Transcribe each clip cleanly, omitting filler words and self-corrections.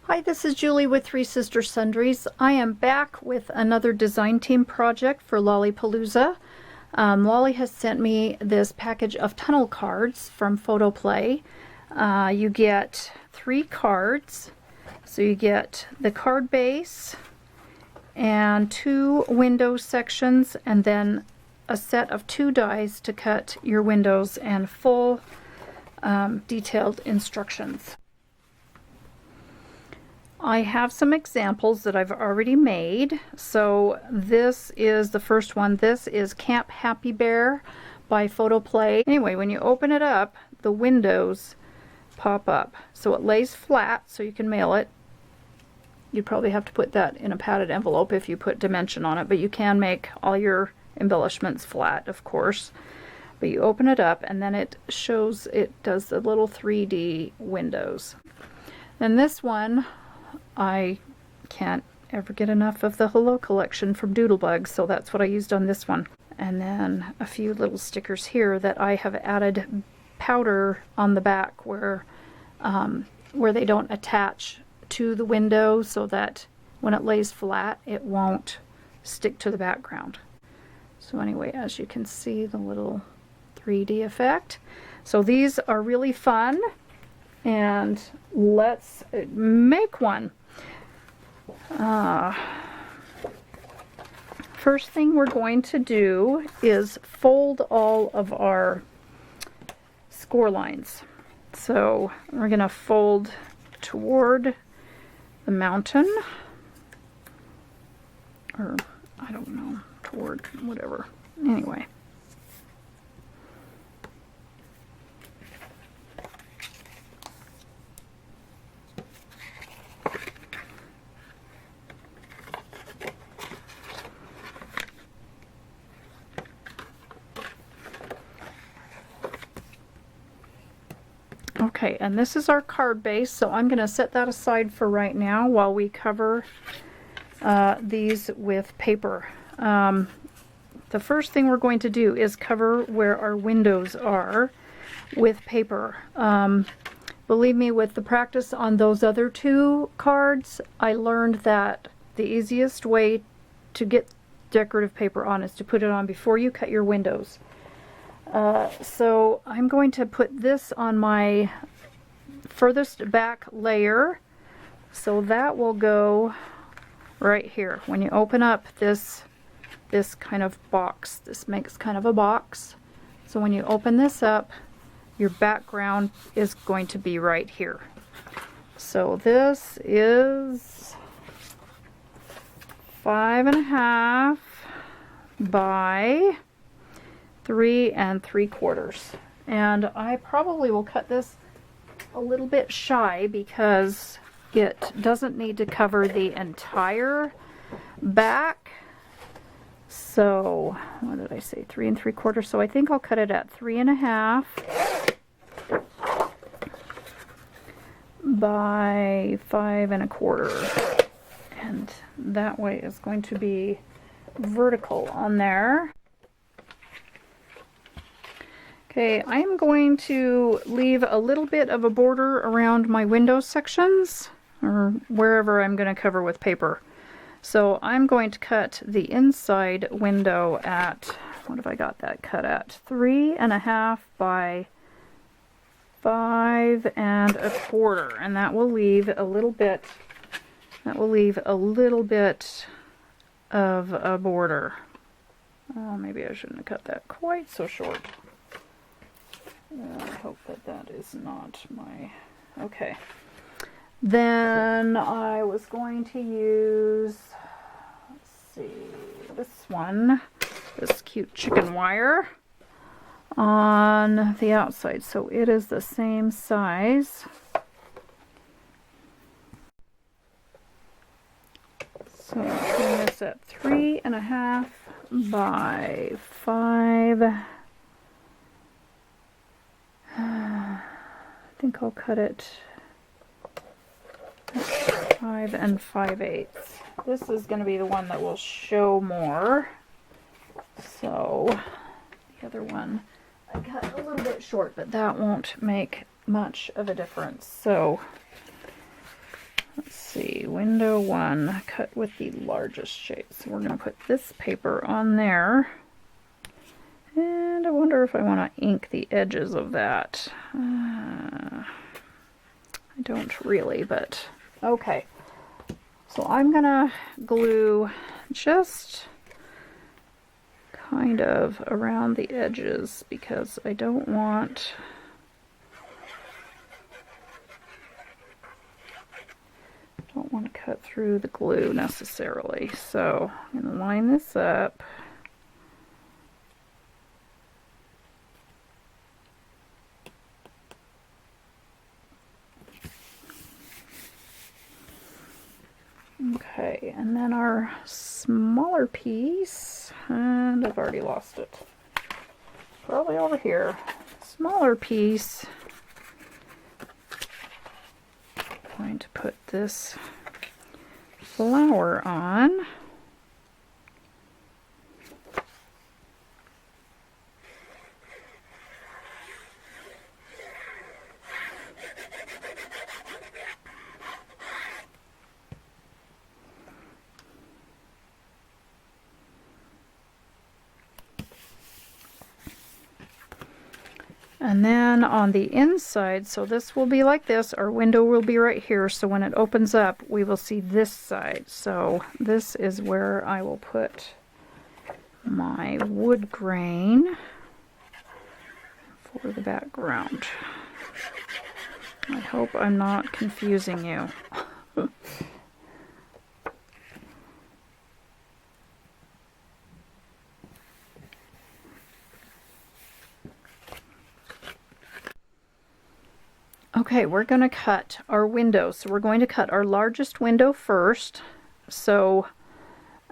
Hi, this is Julie with Three Sister Sundries. I am back with another design team project for Lolly Palooza. Lolly has sent me this package of tunnel cards from Photoplay. You get 3 cards. So you get the card base and 2 window sections, and then a set of 2 dies to cut your windows and full detailed instructions. I have some examples that I've already made. So this is the first one. This is Camp Happy Bear by Photoplay. Anyway, when you open it up, the windows pop up. So it lays flat so you can mail it. You'd probably have to put that in a padded envelope if you put dimension on it, but you can make all your embellishments flat, of course. But you open it up and then it shows, it does the little 3D windows. And this one, I can't ever get enough of the Hello collection from Doodlebug, so that's what I used on this one. And then a few little stickers here that I have added powder on the back where they don't attach to the window, so that when it lays flat it won't stick to the background. So anyway, as you can see, the little 3D effect. So these are really fun, and let's make one. First thing we're going to do is fold all of our score lines. So we're going to fold toward the mountain, or I don't know, toward whatever. Anyway. Okay, and this is our card base, so I'm going to set that aside for right now while we cover these with paper. The first thing we're going to do is cover where our windows are with paper. Believe me, with the practice on those other 2 cards, I learned that the easiest way to get decorative paper on is to put it on before you cut your windows. So I'm going to put this on my furthest back layer, so that will go right here. When you open up this kind of box, this makes kind of a box. So when you open this up, your background is going to be right here. So this is 5.5 by 3 3/4, and I probably will cut this a little bit shy because it doesn't need to cover the entire back. So what did I say, 3 3/4? So I think I'll cut it at 3.5 by 5 1/4, and that way is going to be vertical on there. Okay, I am going to leave a little bit of a border around my window sections, or wherever I'm going to cover with paper. So I'm going to cut the inside window at, what have I got that cut at? 3.5 by 5 1/4, and that will leave a little bit. Of a border. Oh, maybe I shouldn't have cut that quite so short. I hope that is not my... Okay. Then I was going to use, let's see, this one, this cute chicken wire on the outside. So it is the same size. So I'm doing this at 3.5 by 5. I think I'll cut it at 5 5/8. This is going to be the one that will show more. So the other one I cut a little bit short, but that won't make much of a difference. So Let's see, window 1, cut with the largest shape. So we're going to put this paper on there. And I wonder if I want to ink the edges of that. I don't really, but okay. So I'm going to glue just kind of around the edges because I don't want to cut through the glue necessarily. So I'm going to line this up. Okay, and then our smaller piece, and I've already lost it. Probably over here. Smaller piece. I'm going to put this flower on. And then on the inside, so this will be like this, our window will be right here, so when it opens up we will see this side. So this is where I will put my wood grain for the background. I hope I'm not confusing you. Okay, we're going to cut our window. So we're going to cut our largest window first. So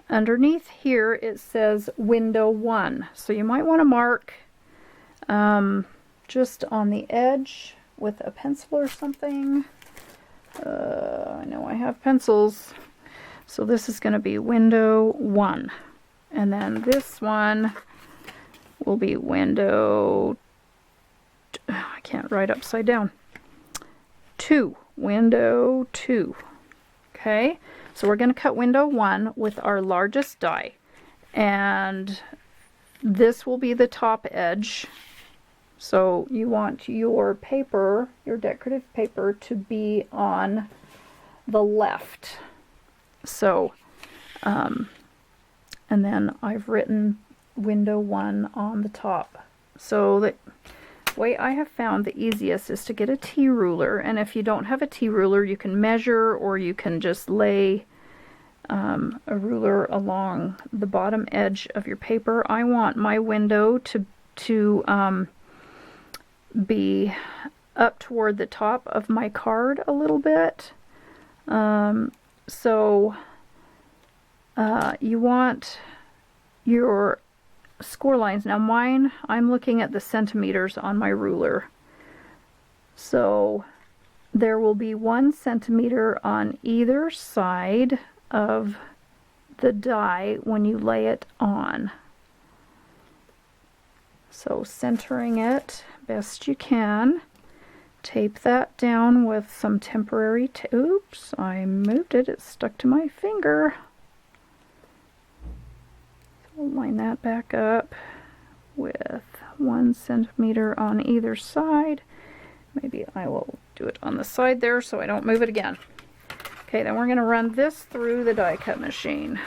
underneath here it says window 1. So you might want to mark just on the edge with a pencil or something. I know I have pencils. So this is going to be window 1. And then this one will be window, I can't write upside down. 2, window 2. Okay, so we're going to cut window 1 with our largest die, and this will be the top edge. So you want your paper, your decorative paper, to be on the left. So and then I've written window 1 on the top. So the way I have found the easiest is to get a T-ruler, and if you don't have a T-ruler you can measure, or you can just lay a ruler along the bottom edge of your paper. I want my window to be up toward the top of my card a little bit. So you want your score lines. Now mine, I'm looking at the centimeters on my ruler. So there will be 1 centimeter on either side of the die when you lay it on. So centering it best you can. Tape that down with some temporary oops, I moved it, it stuck to my finger. We'll line that back up with 1 centimeter on either side. Maybe I will do it on the side there so I don't move it again. Okay, then we're going to run this through the die cut machine.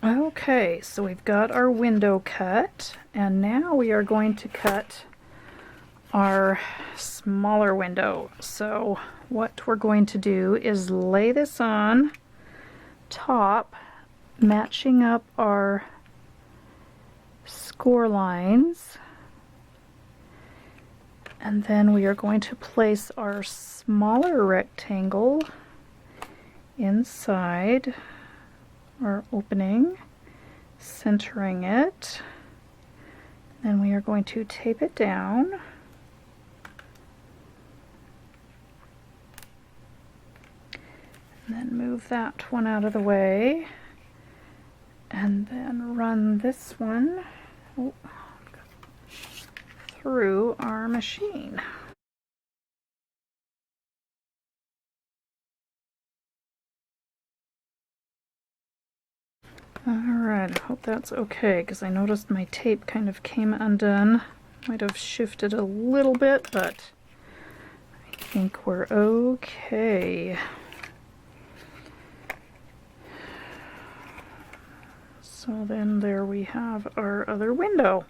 Okay, so we've got our window cut, and now we are going to cut our smaller window. So what we're going to do is lay this on top, matching up our score lines, and then we are going to place our smaller rectangle inside our opening, centering it. Then we are going to tape it down. And then move that one out of the way. and then run this one through our machine. Alright, I hope that's okay, because I noticed my tape kind of came undone. Might have shifted a little bit, but I think we're okay. So then there we have our other window.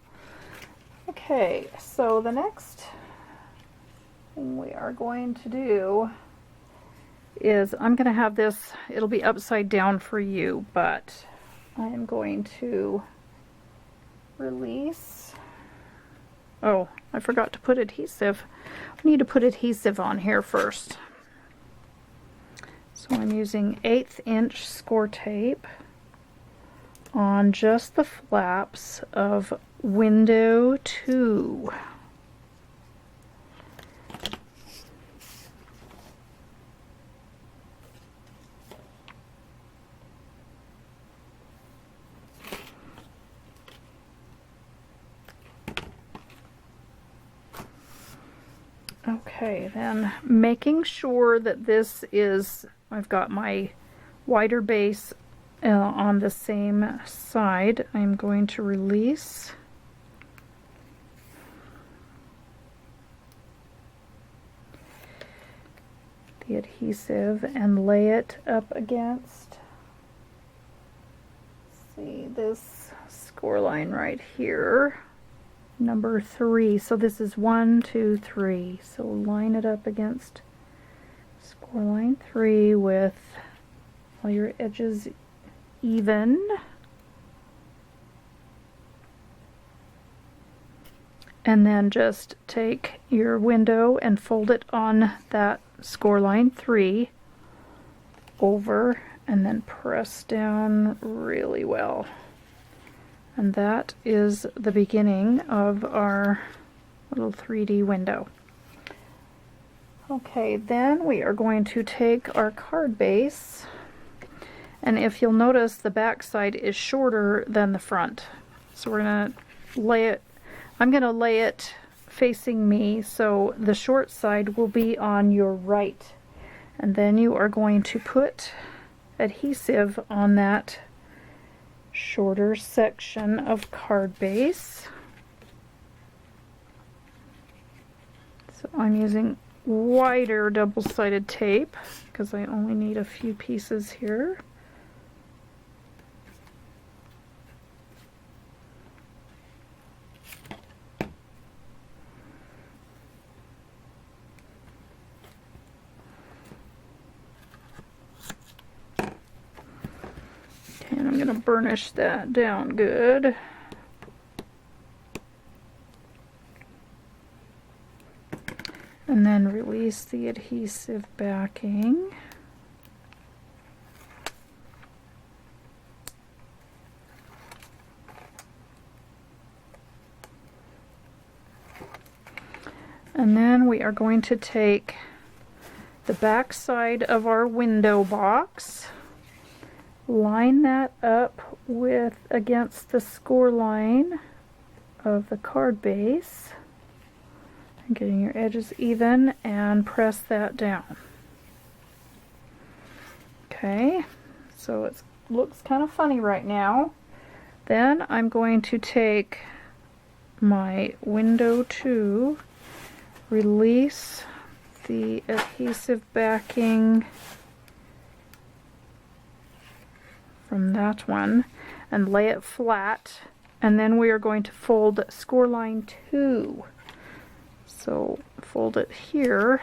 Okay, so the next thing we are going to do is I'm going to have this, it'll be upside down for you, but I am going to release. Oh, I forgot to put adhesive. I need to put adhesive on here first. So I'm using 1/8 inch score tape on just the flaps of window 2. Okay, then making sure that this is, I've got my wider base on the same side, I'm going to release the adhesive and lay it up against, see, this score line right here. Number 3. So this is 1, 2, 3. So line it up against score line 3 with all your edges even. And then just take your window and fold it on that score line 3 over, and then press down really well. And that is the beginning of our little 3D window. Okay, then we are going to take our card base, and if you'll notice, the back side is shorter than the front. So we're going to lay it, I'm going to lay it facing me, so the short side will be on your right. And then you are going to put adhesive on that shorter section of card base. So I'm using wider double-sided tape because I only need a few pieces here. And I'm going to burnish that down good. And then release the adhesive backing. And then we are going to take the back side of our window box, line that up with against the score line of the card base, and getting your edges even, and press that down. Okay, so it looks kind of funny right now. Then I'm going to take my window 2, release the adhesive backing from that one and lay it flat, and then we are going to fold score line 2. So fold it here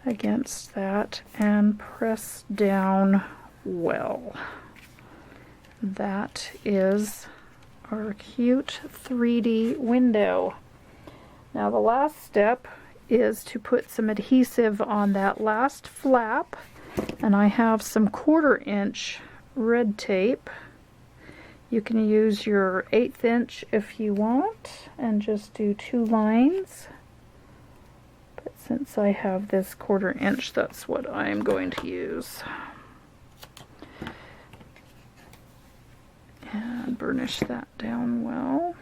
against that and press down well. That is our cute 3D window. Now the last step is to put some adhesive on that last flap, and I have some 1/4 inch red tape. You can use your 1/8 inch if you want and just do 2 lines, but since I have this 1/4 inch, that's what I'm going to use. burnish that down well.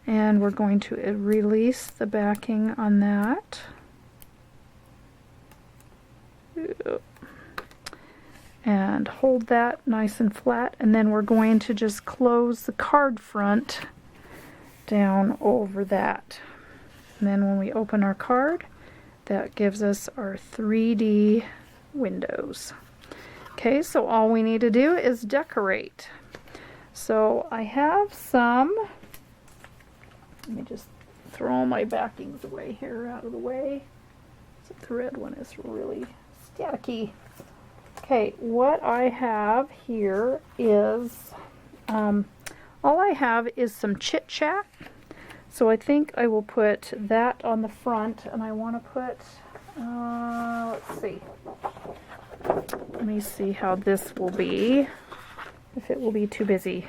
And we're going to release the backing on that. And hold that nice and flat, and then we're going to just close the card front down over that. And then when we open our card, that gives us our 3D windows. Okay, so all we need to do is decorate. So I have some, let me just throw all my backings away here, out of the way. So the red one is really staticky. Okay, what I have here is, all I have is some Chit Chat. So I think I will put that on the front, and I want to put, let's see. Let me see how this will be, if it will be too busy.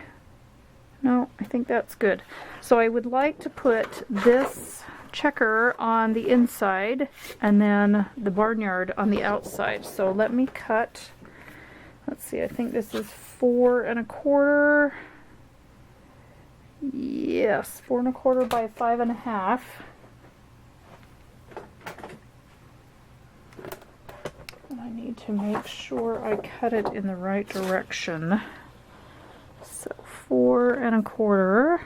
No, I think that's good. So I would like to put this checker on the inside and then the barnyard on the outside. So let me cut, let's see, I think this is 4 1/4. Yes, 4 1/4 by 5 1/2. And I need to make sure I cut it in the right direction. So 4 1/4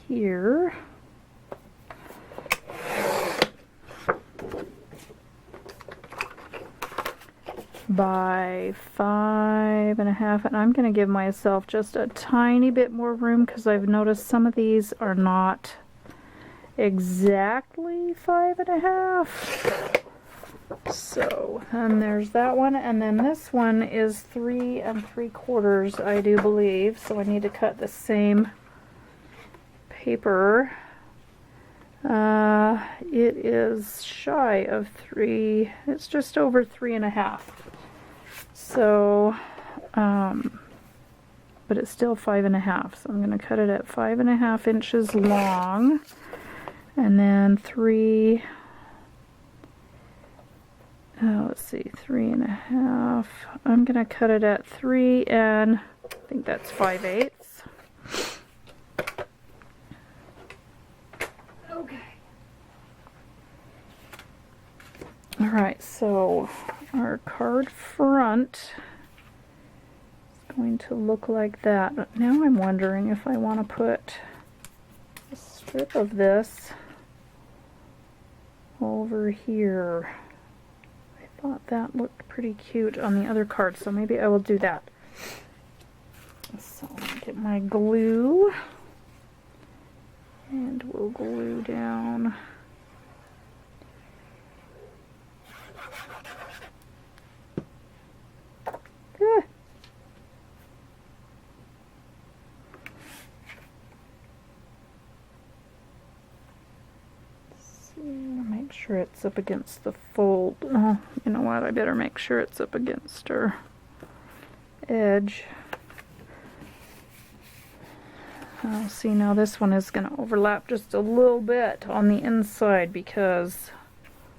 here. By 5 1/2, and I'm going to give myself just a tiny bit more room because I've noticed some of these are not exactly 5 1/2. So, and there's that one, and then this one is 3 3/4, I do believe, so I need to cut the same paper. It is shy of 3, it's just over 3 1/2. So, but it's still 5 1/2, so I'm going to cut it at 5 1/2 inches long, and then 3, let's see, 3 1/2. I'm going to cut it at 3, and I think that's 5/8. Okay. Alright, so our card front is going to look like that. But now I'm wondering if I want to put a strip of this over here. I thought that looked pretty cute on the other card, so maybe I will do that. So I'll get my glue, and we'll glue down . Make sure it's up against the fold. Oh, you know what? I better make sure it's up against her edge. Oh, see, now this one is going to overlap just a little bit on the inside because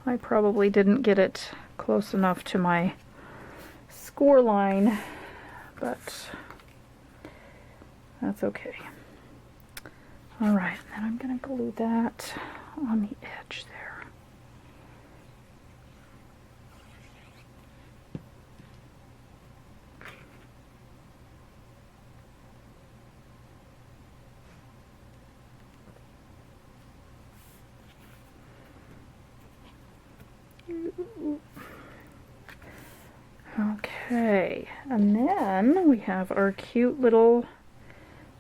I probably didn't get it close enough to my score line, but that's okay. Alright, then I'm going to glue that on the edge there. Okay, and then we have our cute little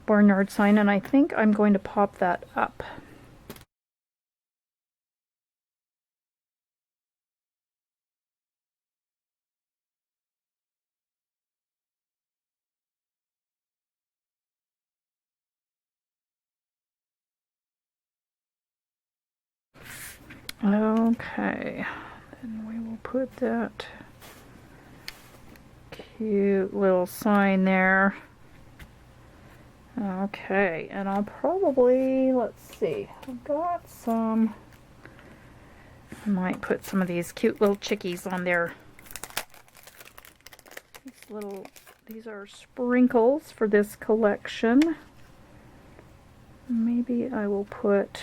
barnyard sign, and I think I'm going to pop that up. Okay, then we will put that cute little sign there. Okay, and I'll probably, let's see, I've got some, I might put some of these cute little chickies on there. These little These are sprinkles for this collection. Maybe I will put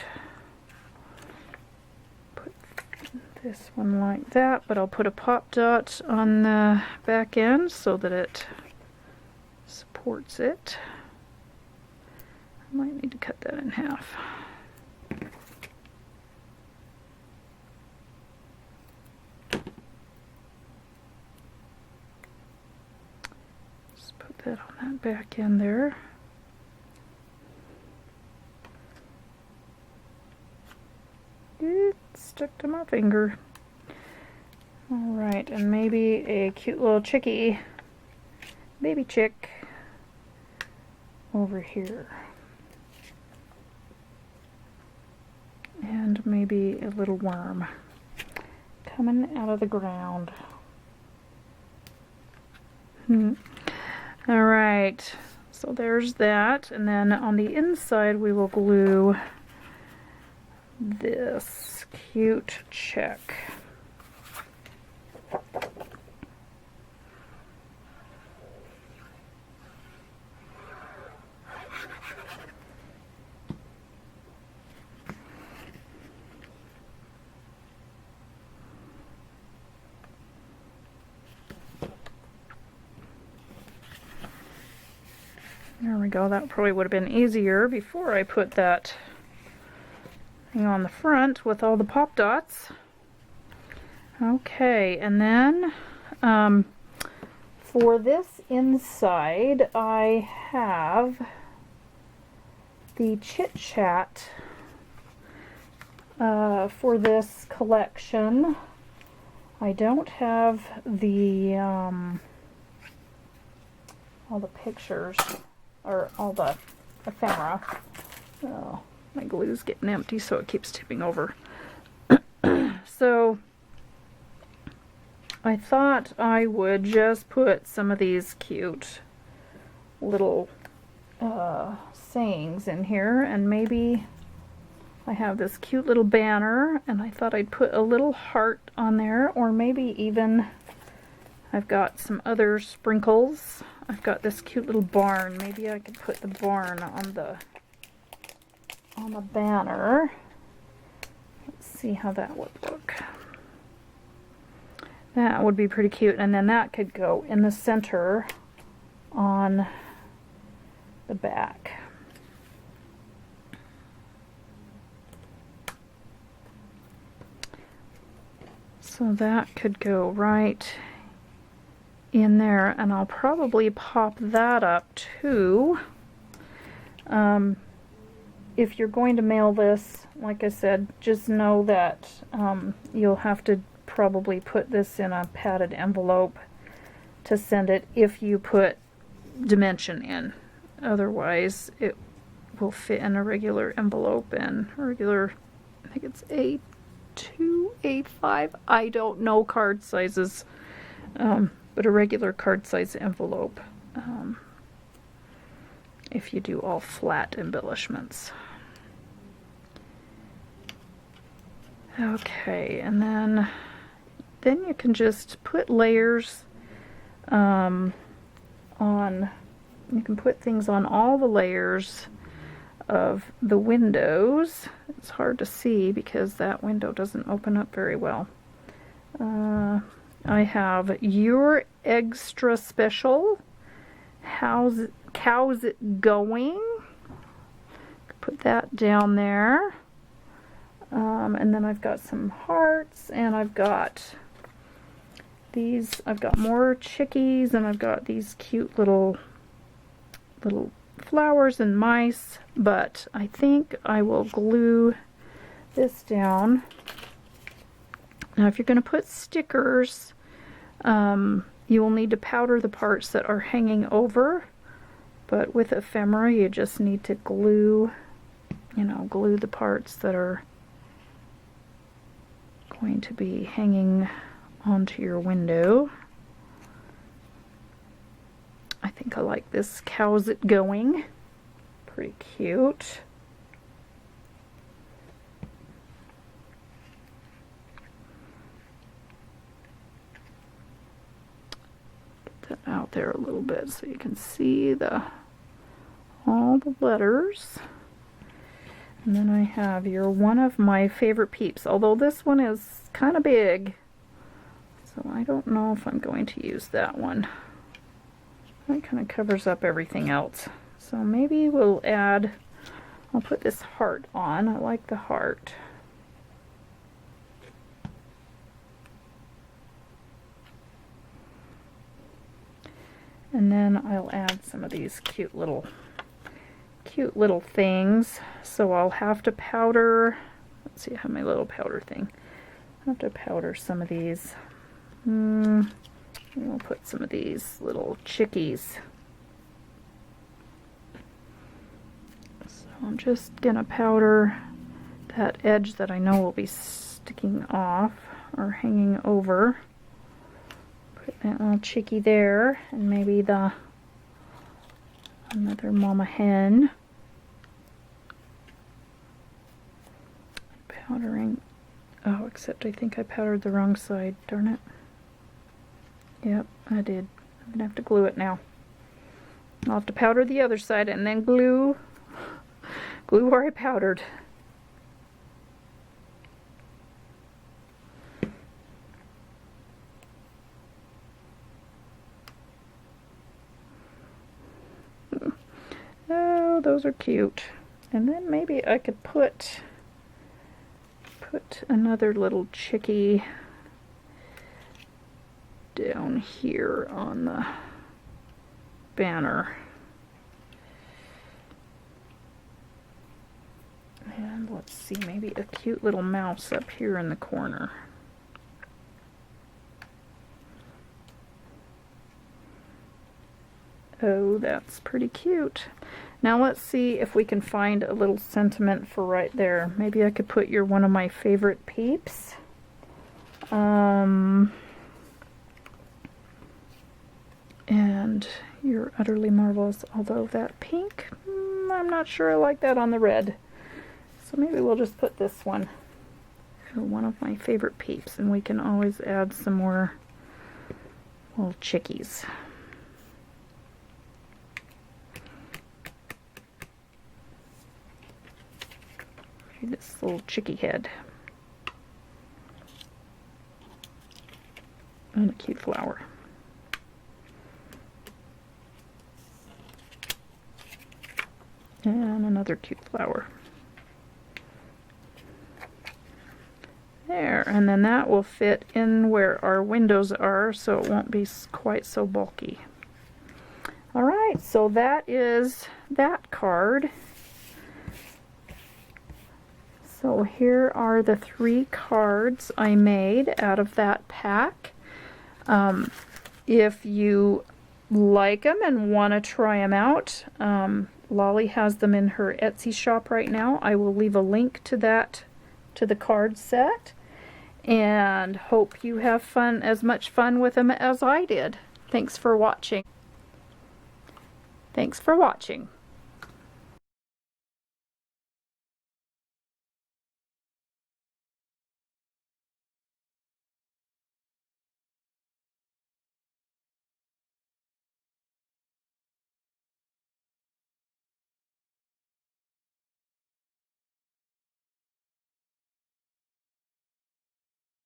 this one like that, but I'll put a pop dot on the back end so that it supports it. I might need to cut that in half. Just put that on that back end there. It stuck to my finger. Alright, and maybe a cute little chickie, baby chick, over here. And maybe a little worm coming out of the ground. Alright, so there's that. And then on the inside we will glue this cute check. There we go. That probably would have been easier before I put that thing on the front with all the pop dots. Okay, and then for this inside, I have the Chit Chat for this collection. I don't have the all the pictures or all the ephemera. Oh, my glue's getting empty, so it keeps tipping over. So I thought I would just put some of these cute little sayings in here, and maybe I have this cute little banner, and I thought I'd put a little heart on there, or maybe even I've got some other sprinkles. I've got this cute little barn. Maybe I could put the barn on the banner. Let's see how that would look. That would be pretty cute, and then that could go in the center on the back. So that could go right in there, and I'll probably pop that up too. If you're going to mail this, like I said, just know that you'll have to probably put this in a padded envelope to send it if you put dimension in. Otherwise, it will fit in a regular envelope, and a regular, I think it's A2, A5, I don't know card sizes, but a regular card size envelope if you do all flat embellishments. Okay, and then you can just put layers on, you can put things on all the layers of the windows. It's hard to see because that window doesn't open up very well. I have Your Extra Special, How's It Going? Put that down there. And then I've got some hearts, and I've got these, I've got more chickies, and I've got these cute little flowers and mice, but I think I will glue this down. Now if you're going to put stickers, you will need to powder the parts that are hanging over, but with ephemera you just need to glue, glue the parts that are going to be hanging onto your window. I think I like this How's It Going. Pretty cute. Get that out there a little bit so you can see all the letters. And then I have your one of my favorite peeps, although this one is kind of big, so I don't know if I'm going to use that one. That kind of covers up everything else. So maybe we'll add, I'll put this heart on. I like the heart. And then I'll add some of these cute little things. So I'll have to powder, let's see, I have my little powder thing. I'll have to powder some of these. We'll put some of these little chickies. So I'm just gonna powder that edge that I know will be sticking off or hanging over. Put that little chickie there, and maybe another mama hen. Powdering. Oh, except I think I powdered the wrong side. Darn it. Yep, I did. I'm gonna have to glue it now. I'll have to powder the other side and then glue where I powdered. Oh, those are cute. And then maybe I could put another little chickie down here on the banner. And let's see, maybe a cute little mouse up here in the corner. Oh, that's pretty cute. Now let's see if we can find a little sentiment for right there. Maybe I could put your one of my favorite peeps. And you're utterly marvelous, although that pink, I'm not sure I like that on the red. So maybe we'll just put this one for one of my favorite peeps, and we can always add some more little chickies. This little chickie head. And a cute flower. And another cute flower. There, and then that will fit in where our windows are, so it won't be quite so bulky. Alright, so that is that card. So here are the 3 cards I made out of that pack. If you like them and want to try them out, Lolly has them in her Etsy shop right now. I will leave a link to that, to the card set, and hope you have fun, as much fun with them as I did. Thanks for watching. Thanks for watching.